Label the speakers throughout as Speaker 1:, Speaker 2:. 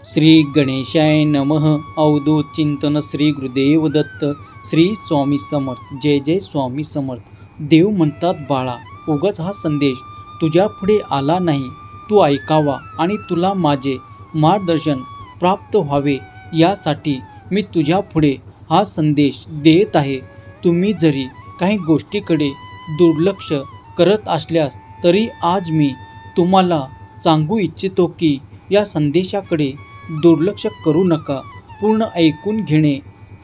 Speaker 1: श्री गणेशाय नमः. अवधूत चिंतन श्री गुरुदेव दत्त. श्री स्वामी समर्थ. जय जय स्वामी समर्थ. देव म्हणतात बाळा, उगाच हा संदेश तुझ्या पुढे आला नाही. तू ऐकावा आणि तुला माझे मार्गदर्शन प्राप्त व्हावे यासाठी मी तुझ्या पुढे हा संदेश देत आहे. तुम्ही जरी काही गोष्टीकडे दुर्लक्ष करत असल्यास तरी आज मी तुम्हाला सांगू इच्छितो की या संदेशाकडे दुर्लक्ष करू नका. पूर्ण ऐकून घेणे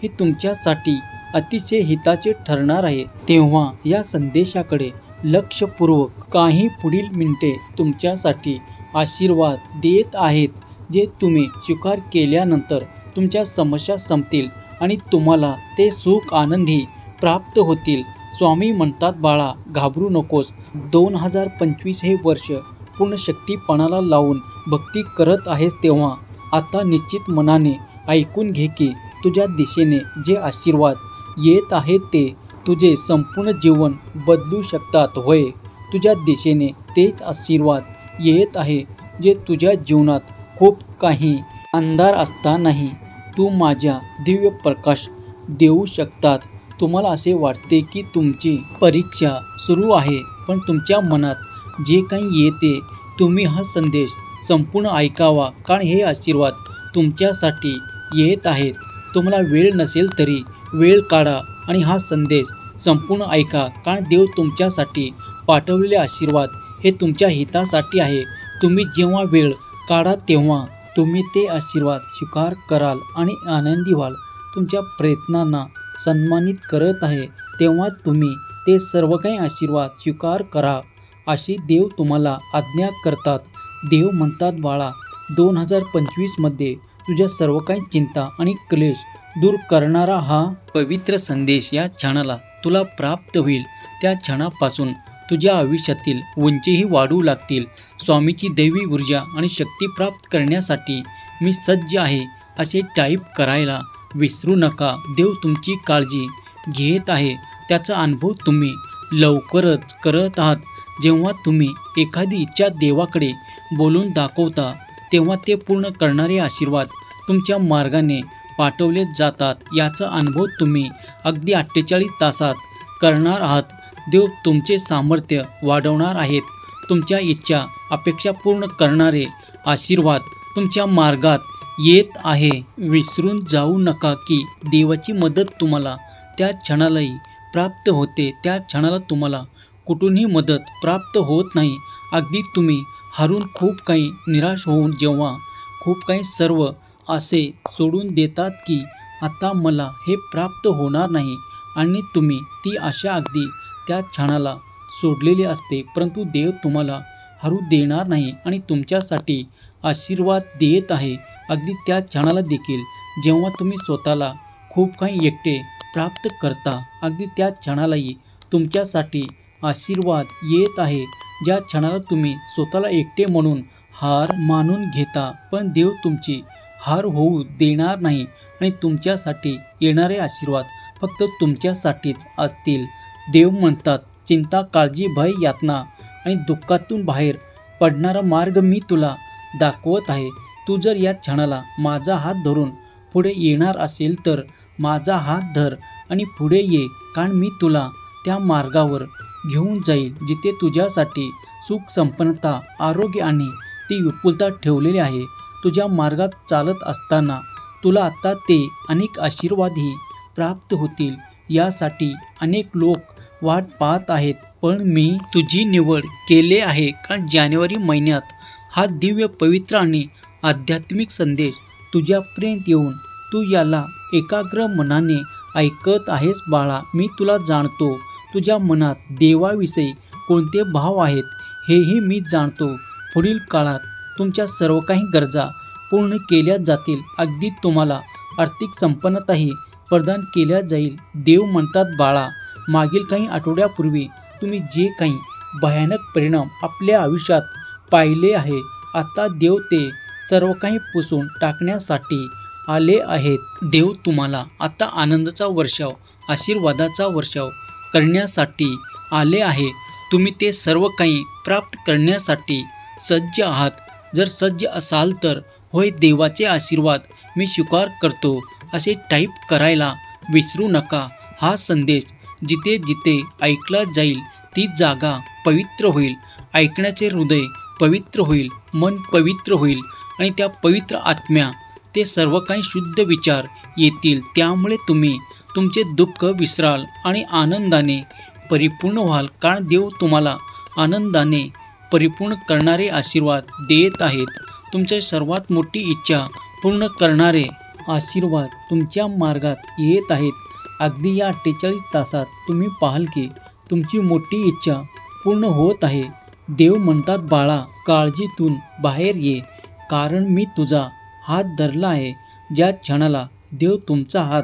Speaker 1: हे तुमच्यासाठी अतिशय हिताचे ठरणार आहे. तेव्हा या संदेशाकडे लक्षपूर्वक काही पुढील मिनिटे तुमच्यासाठी आशीर्वाद देत आहेत, जे तुम्ही स्वीकार केल्यानंतर तुमच्या समस्या संपतील आणि तुम्हाला ते सुख आनंदी प्राप्त होतील. स्वामी म्हणतात बाळा, घाबरू नकोस. 2025 हे वर्ष पूर्ण शक्तीपणाला लावून भक्ती करत आहेस, तेव्हा आता निश्चित मनाने ऐकून घे की तुझ्या दिशेने जे आशीर्वाद येत आहेत ते तुझे संपूर्ण जीवन बदलू शकतात. होय, तुझ्या दिशेने तेच आशीर्वाद येत आहे जे तुझ्या जीवनात खूप काही अंधार असतानाही तू माझ्या दिव्य प्रकाश देऊ शकतात. तुम्हाला असे वाटते की तुमची परीक्षा सुरू आहे, पण तुमच्या मनात जे काही येते तुम्ही हा संदेश संपूर्ण ऐकावा, कारण हे आशीर्वाद तुमच्यासाठी येत आहेत. तुम्हाला वेळ नसेल तरी वेळ काढा आणि हा संदेश संपूर्ण ऐका, कारण देव तुमच्यासाठी पाठवलेले आशीर्वाद हे तुमच्या हितासाठी आहे. तुम्ही जेव्हा वेळ काढा तेव्हा तुम्ही ते आशीर्वाद स्वीकार कराल आणि आनंदी व्हाल. तुमच्या प्रयत्नांना सन्मानित करत आहे तेव्हा तुम्ही ते सर्व काही आशीर्वाद स्वीकार करा, अशी देव तुम्हाला आज्ञा करतात. देव म्हणतात बाळा, 2025मध्ये तुझ्या सर्व काही चिंता आणि क्लेश दूर करणारा हा पवित्र संदेश या क्षणाला तुला प्राप्त होईल. त्या क्षणापासून तुझ्या आयुष्यातील उंचीही वाढू लागतील. स्वामीची दैवी ऊर्जा आणि शक्ती प्राप्त करण्यासाठी मी सज्ज आहे असे टाईप करायला विसरू नका. देव तुमची काळजी घेत आहे, त्याचा अनुभव तुम्ही लवकरच करत आहात. जेव्हा तुम्ही एखादी इच्छा देवाकडे बोलून दाखवता तेव्हा ते पूर्ण करणारे आशीर्वाद तुमच्या मार्गाने पाठवले जातात. याचा अनुभव तुम्ही अगदी 48 तासात करणार आहात. देव तुमचे सामर्थ्य वाढवणार आहेत. तुमच्या इच्छा अपेक्षा पूर्ण करणारे आशीर्वाद तुमच्या मार्गात येत आहे. विसरून जाऊ नका की देवाची मदत तुम्हाला त्या क्षणालाही प्राप्त होते. त्या क्षणाला तुम्हाला कुठूनही मदत प्राप्त होत नाही. अगदी तुम्ही हारून खूप काही निराश होऊन जेव्हा खूप काही सर्व असे सोडून देतात की आता मला हे प्राप्त होणार नाही आणि तुम्ही ती आशा अगदी त्या क्षणाला सोडलेली असते, परंतु देव तुम्हाला हरू देणार नाही आणि तुमच्यासाठी आशीर्वाद देत आहे. अगदी त्या क्षणाला देखील जेव्हा तुम्ही स्वतःला खूप काही एकटे प्राप्त करता, अगदी त्या क्षणालाही तुमच्यासाठी आशीर्वाद येत आहे. ज्या क्षणाला तुम्ही स्वतःला एकटे म्हणून हार मानून घेता, पण देव तुमची हार होऊ देणार नाही आणि तुमच्यासाठी येणारे आशीर्वाद फक्त तुमच्यासाठीच असतील. देव म्हणतात, चिंता, काळजी, भय, यातना आणि दुःखातून बाहेर पडणारा मार्ग मी तुला दाखवत आहे. तू जर या क्षणाला माझा हात धरून पुढे येणार असेल तर माझा हात धर आणि पुढे ये, कारण मी तुला त्या मार्गावर घेऊन जाईल जिथे तुझ्यासाठी सुख, संपन्नता, आरोग्य आणि ती विपुलता ठेवलेली आहे. तुझ्या मार्गात चालत असताना तुला आता ते अनेक आशीर्वादही प्राप्त होतील. यासाठी अनेक लोक वाट पाहत आहेत, पण मी तुझी निवड केले आहे, कारण जानेवारी महिन्यात हा दिव्य, पवित्र आणि आध्यात्मिक संदेश तुझ्यापर्यंत येऊन तू याला एकाग्र मनाने ऐकत आहेस. बाळा, मी तुला जाणतो. तुझ्या मनात देवाविषयी कोणते भाव आहेत हेही मी जाणतो. पुढील काळात तुमच्या सर्व काही गरजा पूर्ण केल्या जातील. अगदी तुम्हाला आर्थिक संपन्नताही प्रदान केल्या जाईल. देव म्हणतात बाळा, मागील काही आठवड्यापूर्वी तुम्ही जे काही भयानक परिणाम आपल्या आयुष्यात पाहिले आहे, आता देव ते सर्व काही पुसून टाकण्यासाठी आले आहेत. देव तुम्हाला आता आनंदाचा वर्षाव, आशीर्वादाचा वर्षाव करण्यासाठी आले आहे. तुम्ही ते सर्व काही प्राप्त करण्यासाठी सज्ज आहात. जर सज्ज असाल तर होय देवाचे आशीर्वाद मी स्वीकार करतो असे टाईप करायला विसरू नका. हा संदेश जिथे जिथे ऐकला जाईल ती जागा पवित्र होईल, ऐकण्याचे हृदय पवित्र होईल, मन पवित्र होईल आणि त्या पवित्र आत्म्या ते सर्व काही शुद्ध विचार येतील. त्यामुळे तुम्ही तुमचे दुःख विसराल आणि आनंदाने परिपूर्ण व्हाल. कारण देव तुम्हाला आनंदाने परिपूर्ण करणारे आशीर्वाद देत आहेत. तुमच्या सर्वात मोठी इच्छा पूर्ण करणारे आशीर्वाद तुमच्या मार्गात येत आहेत. अगदी या 48 तासात तुम्ही पाहाल की तुमची मोठी इच्छा पूर्ण होत आहे. देव म्हणतात बाळा काळजीतून बाहेर ये, कारण मी तुझा हात धरला आहे. ज्या क्षणाला देव तुमचा हात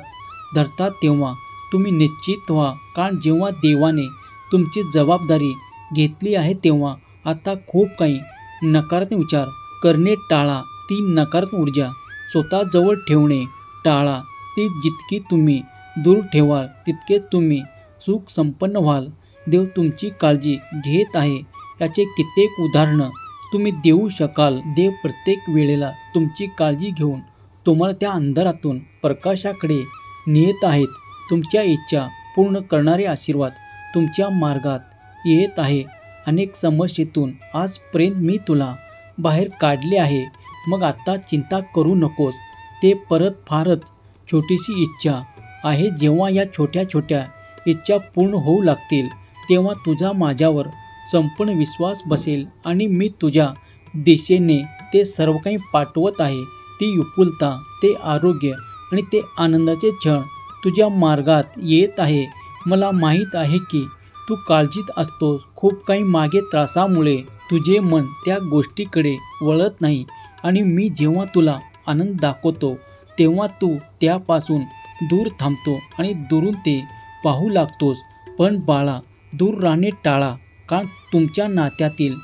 Speaker 1: धरतात तेव्हा तुम्ही निश्चित व्हा, कारण जेव्हा देवाने तुमची जबाबदारी घेतली आहे तेव्हा आता खूप काही नकारात्मक विचार करणे टाळा. ती नकारात्मक ऊर्जा स्वतःजवळ ठेवणे टाळा. ती जितकी तुम्ही दूर ठेवाल तितके तुम्ही सुख संपन्न व्हाल. देव तुमची काळजी घेत आहे याचे कित्येक उदाहरणं तुम्ही देऊ शकाल. देव प्रत्येक वेळेला तुमची काळजी घेऊन तुम्हाला त्या अंधारातून प्रकाशाकडे नेत आहेत. तुमच्या इच्छा पूर्ण करणारे आशीर्वाद तुमच्या मार्गात येत आहे. अनेक समस्येतून आजपर्यंत मी तुला बाहेर काढले आहे. मग आता चिंता करू नकोस. ते परत फारच छोटीशी इच्छा आहे. जेव्हा या छोट्या छोट्या इच्छा पूर्ण होऊ लागतील तेव्हा तुझा माझ्यावर संपूर्ण विश्वास बसेल आणि मी तुझ्या दिशेने ते सर्व काही पाठवत आहे. ती विपुलता, ते आरोग्य आणि ते आनंदाचे क्षण तुझ्या मार्गात येत आहे. मला माहीत आहे की तू काळजीत असतोस. खूप काही मागे त्रासामुळे तुझे मन त्या गोष्टीकडे वळत नाही आणि मी जेव्हा तुला आनंद दाखवतो तेव्हा तू त्यापासून दूर थांबतो आणि दुरून ते पाहू लागतोस. पण बाळा दूर राहणे टाळा, कारण तुमच्या नात्यातील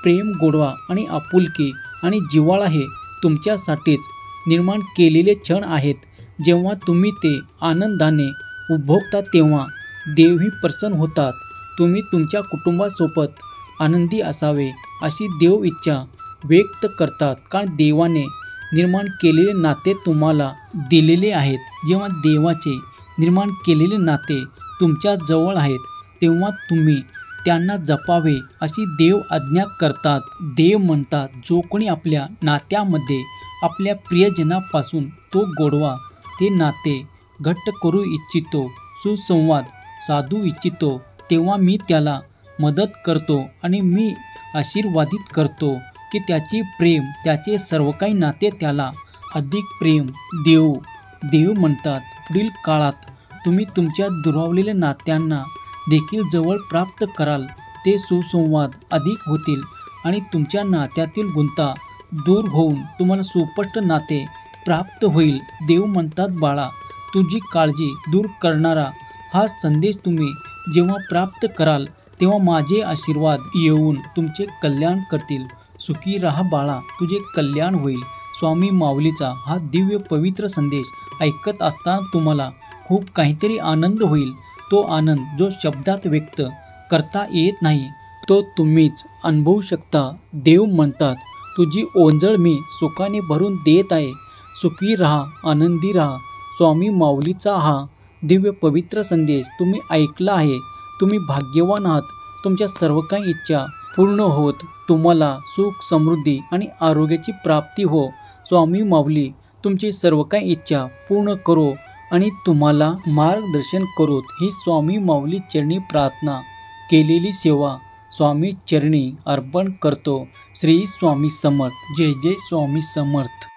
Speaker 1: प्रेम, गोडवा आणि आपुलकी आणि जिव्हाळा हे तुमच्यासाठीच निर्माण केलेले क्षण आहेत. जेव्हा तुम्ही ते आनंदाने उपभोगता तेव्हा देवही प्रसन्न होतात. तुम्ही तुमच्या कुटुंबासोबत आनंदी असावे अशी देव इच्छा व्यक्त करतात, कारण देवाने निर्माण केलेले नाते तुम्हाला दिलेले आहेत. जेव्हा देवाचे निर्माण केलेले नाते तुमच्या जवळ आहेत तेव्हा तुम्ही त्यांना जपावे अशी देव आज्ञा करतात. देव म्हणतात जो कोणी आपल्या नात्यामध्ये आपल्या प्रियजनापासून तो गोडवा, ते नाते घट्ट करू इच्छितो, सुसंवाद साधू इच्छितो, तेव्हा मी त्याला मदत करतो आणि मी आशीर्वादित करतो की त्याचे प्रेम, त्याचे सर्व काही नाते त्याला अधिक प्रेम देऊ. देव म्हणतात पुढील काळात तुम्ही तुमच्या दुरावलेल्या नात्यांना देखील जवळ प्राप्त कराल. ते सुसंवाद अधिक होतील आणि तुमच्या नात्यातील गुंता दूर होऊन तुम्हाला सुस्पष्ट नाते प्राप्त होईल. देव म्हणतात बाळा तुझी काळजी दूर करणारा हा संदेश तुम्ही जेव्हा प्राप्त कराल तेव्हा माझे आशीर्वाद येऊन तुमचे कल्याण करतील. सुखी राहा बाळा, तुझे कल्याण होईल. स्वामी माऊलीचा हा दिव्य पवित्र संदेश ऐकत असताना तुम्हाला खूप काहीतरी आनंद होईल. तो आनंद जो शब्दात व्यक्त करता येत नाही तो तुम्हीच अनुभवू शकता. देव म्हणतात तुझी ओंजळ मी सुखाने भरून देत आहे. सुखी राहा, आनंदी राहा. स्वामी माऊलीचा हा दिव्य पवित्र संदेश तुम्ही ऐकला आहे. तुम्ही भाग्यवान आहात. तुमच्या सर्व काही इच्छा पूर्ण होत तुम्हाला सुख, समृद्धी आणि आरोग्याची प्राप्ती हो. स्वामी माऊली तुमची सर्व काही इच्छा पूर्ण करो आणि तुम्हाला मार्गदर्शन करोत. ही स्वामी माऊली चरणी प्रार्थना केलेली सेवा स्वामी चरणी अर्पण करतो. श्री स्वामी समर्थ. जय जय स्वामी समर्थ.